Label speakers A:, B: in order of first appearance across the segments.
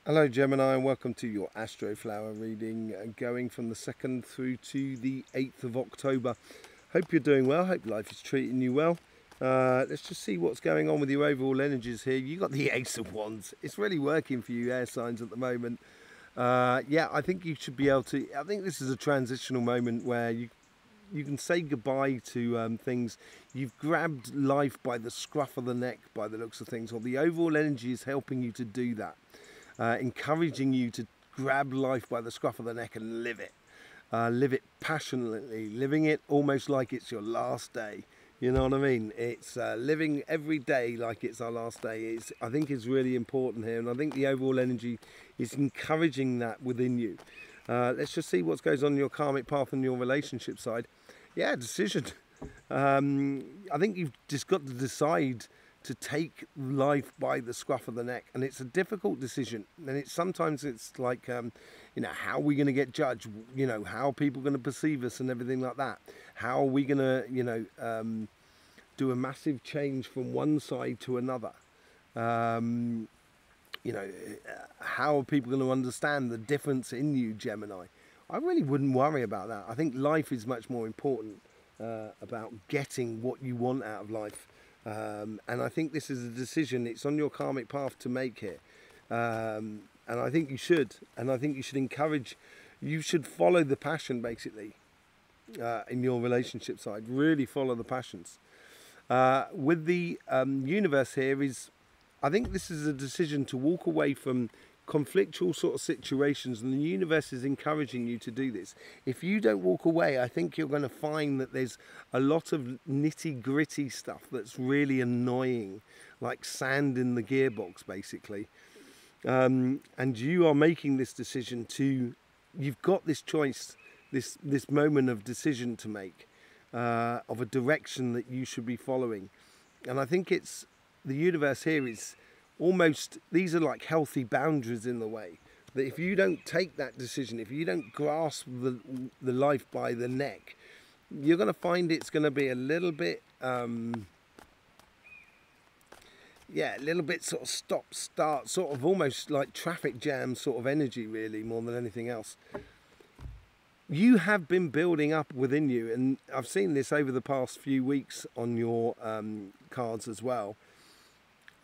A: Hello Gemini, and welcome to your Astro Flower reading going from the 2nd through to the 8th of October. Hope you're doing well, hope life is treating you well. Let's just see what's going on with your overall energies here. You got the Ace of Wands. It's really working for you air signs at the moment. Yeah, I think you should be able to, I think this is a transitional moment where you can say goodbye to things. You've grabbed life by the scruff of the neck by the looks of things, or the overall energy is helping you to do that. Encouraging you to grab life by the scruff of the neck and live it passionately, living it almost like it's your last day. You know what I mean? It's living every day like it's our last day. I think is really important here, and I think the overall energy is encouraging that within you. Let's just see what goes on in your karmic path and your relationship side. Yeah, decision. I think you've just got to decide to take life by the scruff of the neck, and it's a difficult decision, and sometimes it's like how are we going to get judged, how are people going to perceive us and everything like that, how are we going to do a massive change from one side to another, how are people going to understand the difference in you, Gemini? I really wouldn't worry about that. I think life is much more important about getting what you want out of life. And I think this is a decision, it's on your karmic path to make here. And I think you should. And I think you should you should follow the passion basically in your relationship side. Really follow the passions. With the universe here I think this is a decision to walk away from conflictual sort of situations, and the universe is encouraging you to do this. If you don't walk away, I think you're going to find that there's a lot of nitty-gritty stuff that's really annoying, like sand in the gearbox basically, and you are making this decision you've got this choice, this moment of decision to make, of a direction that you should be following. And I think the universe here is almost, these are like healthy boundaries in the way that if you don't take that decision, if you don't grasp the life by the neck, you're going to find it's going to be a little bit sort of stop start, sort of almost like traffic jam sort of energy, really, more than anything else. You have been building up within you, and I've seen this over the past few weeks on your cards as well.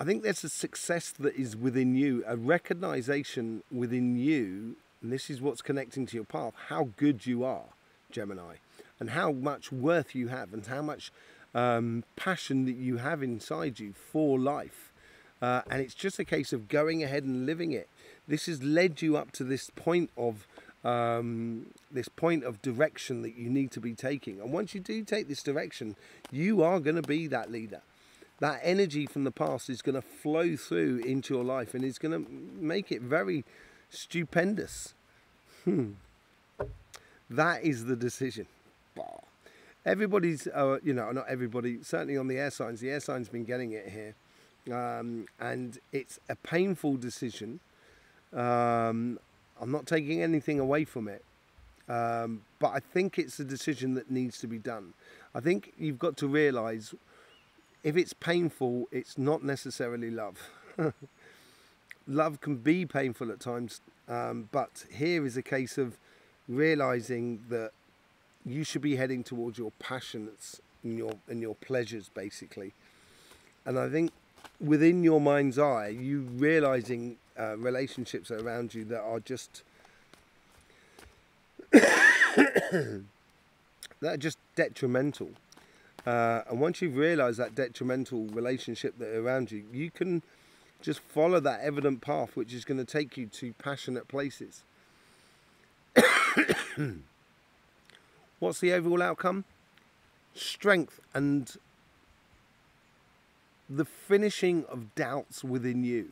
A: I think there's a success that is within you, a recognition within you, and this is what's connecting to your path, how good you are, Gemini, and how much worth you have, and how much passion that you have inside you for life. And it's just a case of going ahead and living it. This has led you up to this point of direction that you need to be taking. And once you do take this direction, you are going to be that leader. That energy from the past is going to flow through into your life, and it's going to make it very stupendous. That is the decision. Everybody's, not everybody, certainly on the air signs been getting it here. And it's a painful decision. I'm not taking anything away from it. But I think it's a decision that needs to be done. I think you've got to realise, if it's painful, it's not necessarily love. Love can be painful at times, but here is a case of realising that you should be heading towards your passions and your pleasures, basically. And I think within your mind's eye, you realising relationships around you that are just that are just detrimental. And once you've realised that detrimental relationship that are around you, you can just follow that evident path, which is going to take you to passionate places. What's the overall outcome? Strength and the finishing of doubts within you.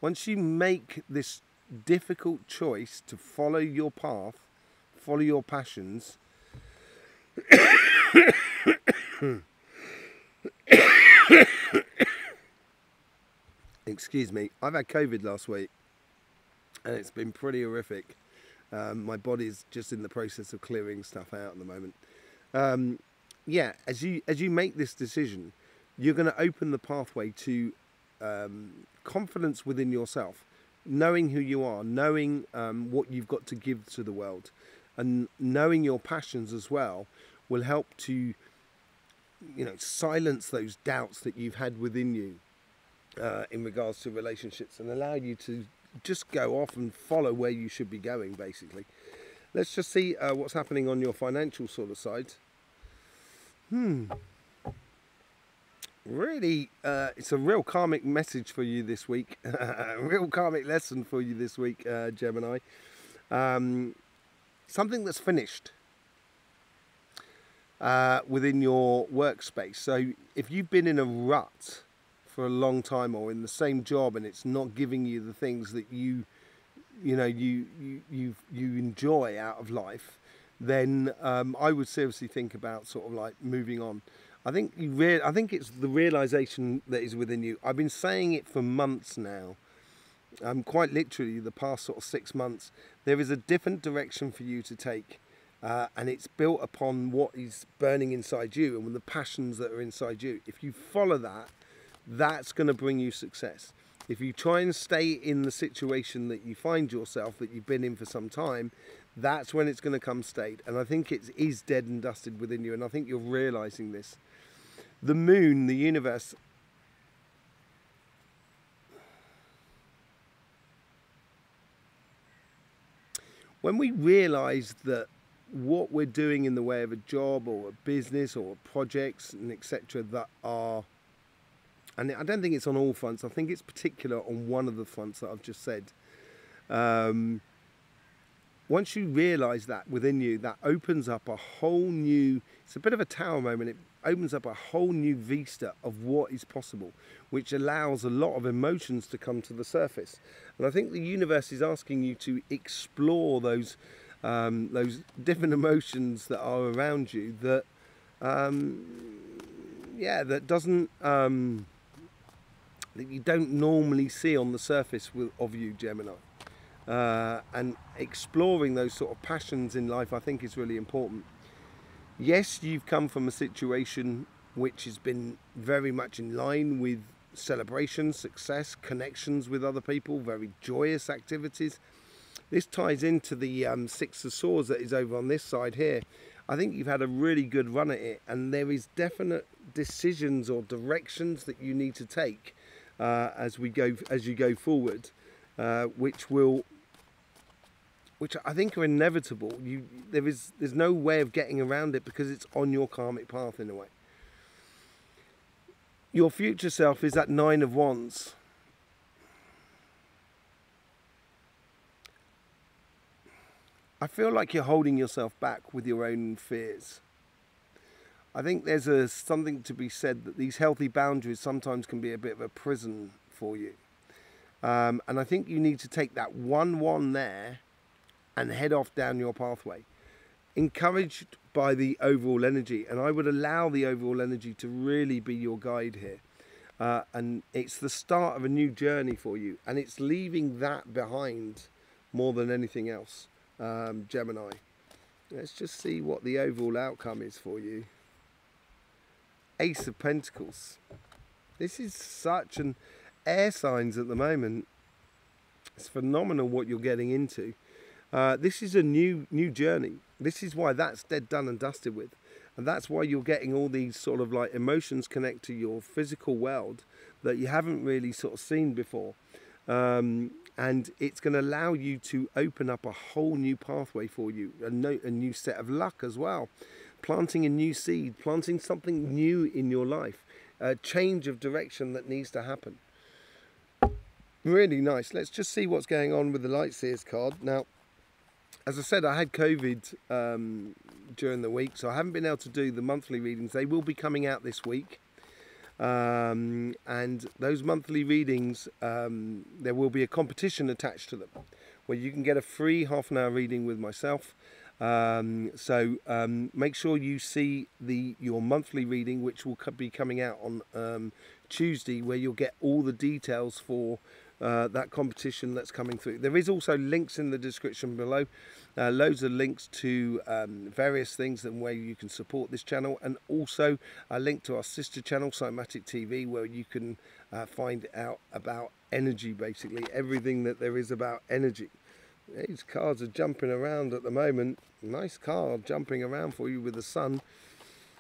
A: Once you make this difficult choice to follow your path, follow your passions, excuse me, I've had COVID last week and it's been pretty horrific. My body's just in the process of clearing stuff out at the moment. As you make this decision, you're going to open the pathway to confidence within yourself, knowing who you are, knowing what you've got to give to the world, and knowing your passions as well will help to, silence those doubts that you've had within you in regards to relationships, and allow you to just go off and follow where you should be going, basically. Let's just see what's happening on your financial sort of side. Really, it's a real karmic message for you this week. A real karmic lesson for you this week, Gemini. Something that's finished within your workspace. So if you've been in a rut for a long time, or in the same job, and it's not giving you the things that you enjoy out of life, then I would seriously think about sort of like moving on. I think it's the realization that is within you. I've been saying it for months now. Quite literally the past sort of 6 months. There is a different direction for you to take, and it's built upon what is burning inside you and the passions that are inside you. If you follow that, that's going to bring you success. If you try and stay in the situation that you find yourself, that you've been in for some time, that's when it's going to come state. And I think it is dead and dusted within you, and I think you're realizing this. The moon, the universe, when we realize that what we're doing in the way of a job or a business or projects and etc. that are, and I don't think it's on all fronts, I think it's particular on one of the fronts that I've just said. Once you realise that within you, that opens up a whole new, it's a bit of a tower moment, it opens up a whole new vista of what is possible, which allows a lot of emotions to come to the surface. And I think the universe is asking you to explore those different emotions that are around you that, that doesn't, that you don't normally see on the surface of you, Gemini. And exploring those sort of passions in life, I think, is really important. Yes, you've come from a situation which has been very much in line with celebration, success, connections with other people, very joyous activities. This ties into the Six of Swords that is over on this side here. I think you've had a really good run at it, and there is definite decisions or directions that you need to take as you go forward, which I think are inevitable. There's no way of getting around it because it's on your karmic path in a way. Your future self is that Nine of Wands. I feel like you're holding yourself back with your own fears. I think there's something to be said that these healthy boundaries sometimes can be a bit of a prison for you. And I think you need to take that 1-1 there and head off down your pathway, encouraged by the overall energy. And I would allow the overall energy to really be your guide here. And it's the start of a new journey for you, and it's leaving that behind more than anything else, Gemini. Let's just see what the overall outcome is for you. Ace of Pentacles. This is such an air signs at the moment. It's phenomenal what you're getting into. This is a new journey. This is why that's dead done and dusted with, and that's why you're getting all these sort of like emotions connect to your physical world that you haven't really sort of seen before, and it's going to allow you to open up a whole new pathway for you, a new set of luck as well, planting a new seed, planting something new in your life, a change of direction that needs to happen. Really nice. Let's just see what's going on with the Lightseers card. Now, as I said, I had COVID during the week, so I haven't been able to do the monthly readings. They will be coming out this week. And those monthly readings, there will be a competition attached to them where you can get a free half-an-hour reading with myself. So make sure you see your monthly reading, which will be coming out on Tuesday, where you'll get all the details for that competition that's coming through. There is also links in the description below, loads of links to various things and where you can support this channel, and also a link to our sister channel, Cymatic TV, where you can find out about energy, basically everything that there is about energy. These cards are jumping around at the moment. Nice card jumping around for you with the sun.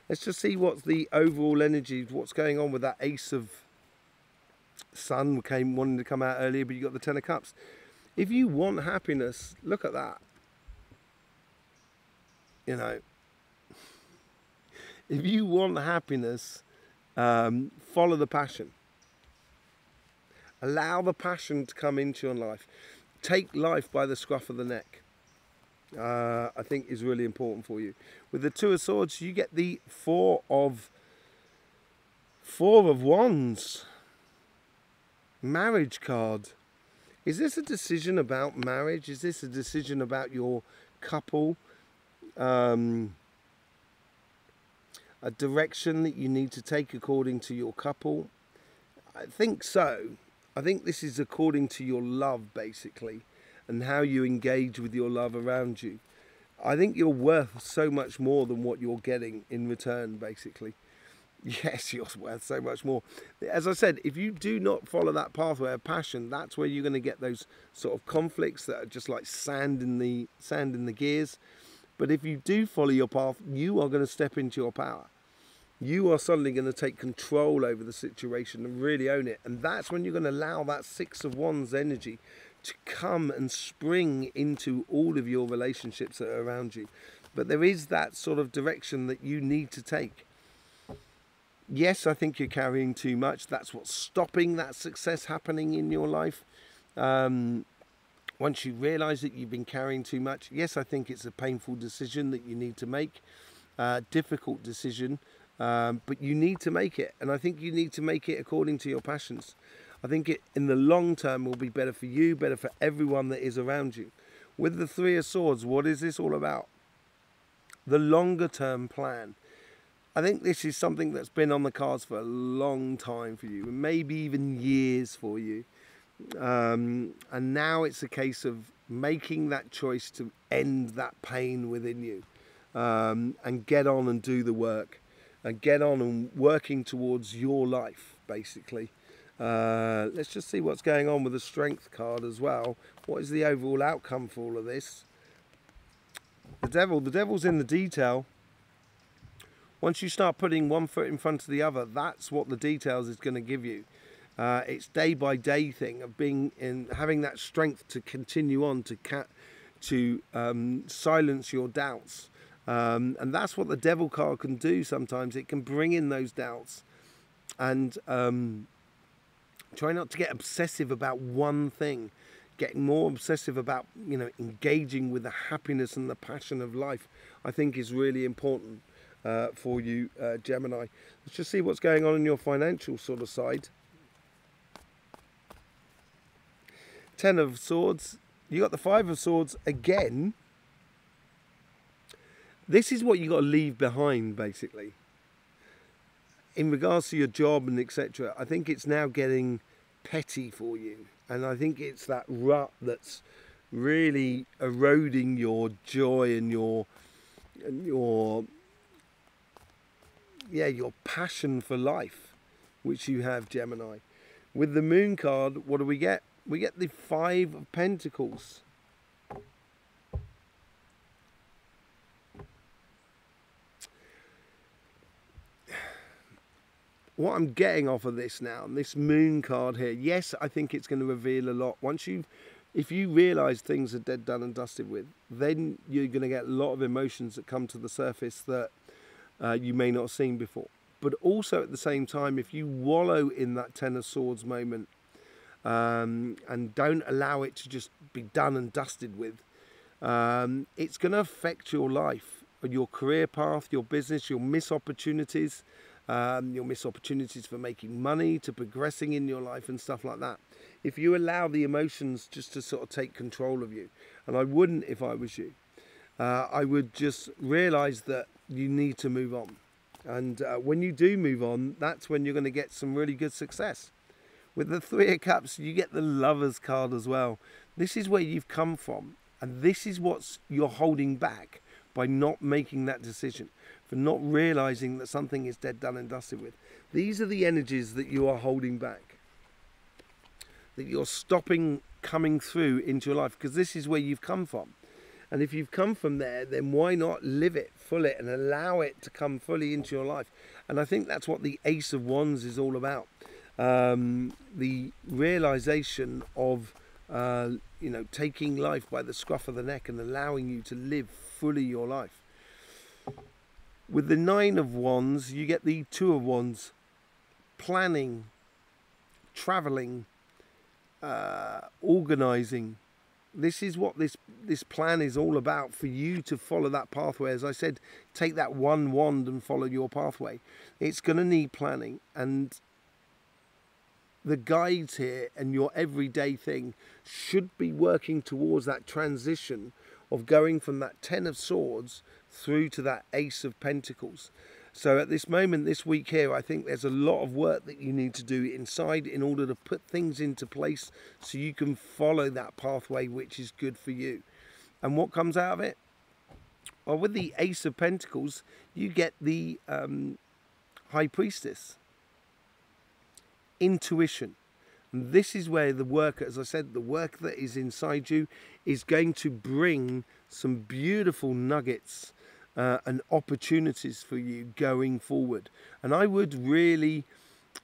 A: Let's just see what's the overall energy, what's going on with that Ace of Sun wanting to come out earlier, but you got the Ten of Cups. If you want happiness, look at that. You know, if you want happiness, follow the passion. Allow the passion to come into your life. Take life by the scruff of the neck. I think is really important for you. With the Two of Swords, you get the Four of Wands. Marriage card. Is this a decision about marriage? Is this a decision about your couple? A direction that you need to take according to your couple? I think so. I think this is according to your love, basically, and how you engage with your love around you. I think you're worth so much more than what you're getting in return, basically. Yes, you're worth so much more. As I said, if you do not follow that pathway of passion, that's where you're going to get those sort of conflicts that are just like sand in the gears. But if you do follow your path, you are going to step into your power. You are suddenly going to take control over the situation and really own it. And that's when you're going to allow that Six of Wands energy to come and spring into all of your relationships that are around you. But there is that sort of direction that you need to take. Yes, I think you're carrying too much. That's what's stopping that success happening in your life. Once you realize that you've been carrying too much, yes, I think it's a painful decision that you need to make. Difficult decision, but you need to make it. And I think you need to make it according to your passions. I think it, in the long term, will be better for you, better for everyone that is around you. With the Three of Swords, what is this all about? The longer term plan. I think this is something that's been on the cards for a long time for you, maybe even years for you. And now it's a case of making that choice to end that pain within you, and get on and do the work, and get on and working towards your life, basically. Let's just see what's going on with the Strength card as well. What is the overall outcome for all of this? The devil's in the detail. Once you start putting one foot in front of the other, that's what the details is going to give you. It's day by day thing of having that strength to continue on, to silence your doubts. And that's what the Devil card can do sometimes. It can bring in those doubts. And try not to get obsessive about one thing. Getting more obsessive about, engaging with the happiness and the passion of life, I think is really important for you, Gemini. Let's just see what's going on in your financial sort of side. Ten of Swords. You got the Five of Swords again. This is what you got to leave behind, basically. In regards to your job and etc., I think it's now getting petty for you. And I think it's that rut that's really eroding your joy and your passion for life, which you have, Gemini. With the Moon card, what do we get? We get the Five of Pentacles. What I'm getting off of this now, and this Moon card here, yes, I think it's going to reveal a lot. If you realise things are dead, done and dusted with, then you're going to get a lot of emotions that come to the surface that you may not have seen before. But also at the same time, if you wallow in that Ten of Swords moment, and don't allow it to just be done and dusted with, it's going to affect your life, your career path, your business. You'll miss opportunities. You'll miss opportunities for making money, to progressing in your life and stuff like that. If you allow the emotions just to sort of take control of you, and I wouldn't if I was you, I would just realise that you need to move on. And when you do move on, that's when you're going to get some really good success. With the Three of Cups, you get the Lover's card as well. This is where you've come from, and this is what you're holding back by not making that decision, for not realizing that something is dead, done and dusted with. These are the energies that you are holding back, that you're stopping coming through into your life, because this is where you've come from. And if you've come from there, then why not live it, full it, and allow it to come fully into your life? And I think that's what the Ace of Wands is all about. The realization of taking life by the scruff of the neck and allowing you to live fully your life. With the Nine of Wands, you get the Two of Wands. Planning, traveling, organizing. This is what this plan is all about, for you to follow that pathway. As I said, take that one wand and follow your pathway. It's going to need planning, and the guides here and your everyday thing should be working towards that transition of going from that Ten of Swords through to that Ace of Pentacles. So at this moment, this week here, I think there's a lot of work that you need to do inside in order to put things into place so you can follow that pathway which is good for you. And what comes out of it? Well, with the Ace of Pentacles, you get the High Priestess. Intuition. And this is where the work, as I said, the work that is inside you is going to bring some beautiful nuggets and opportunities for you going forward. And I would really,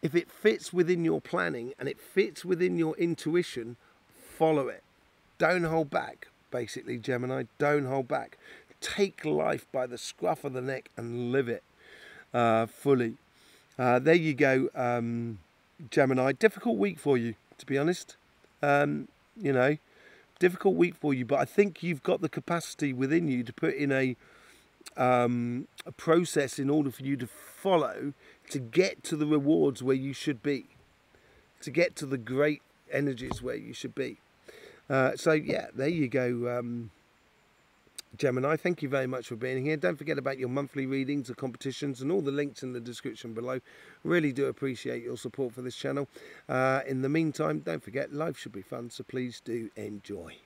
A: if it fits within your planning and it fits within your intuition, follow it. Don't hold back, basically, Gemini. Don't hold back. Take life by the scruff of the neck and live it fully. There you go, Gemini. Difficult week for you, to be honest. Difficult week for you, but I think you've got the capacity within you to put in a process in order for you to follow, to get to the rewards where you should be, to get to the great energies where you should be. So yeah, there you go, Gemini. Thank you very much for being here. Don't forget about your monthly readings, the competitions, and all the links in the description below. Really do appreciate your support for this channel. In the meantime, don't forget, life should be fun, so please do enjoy.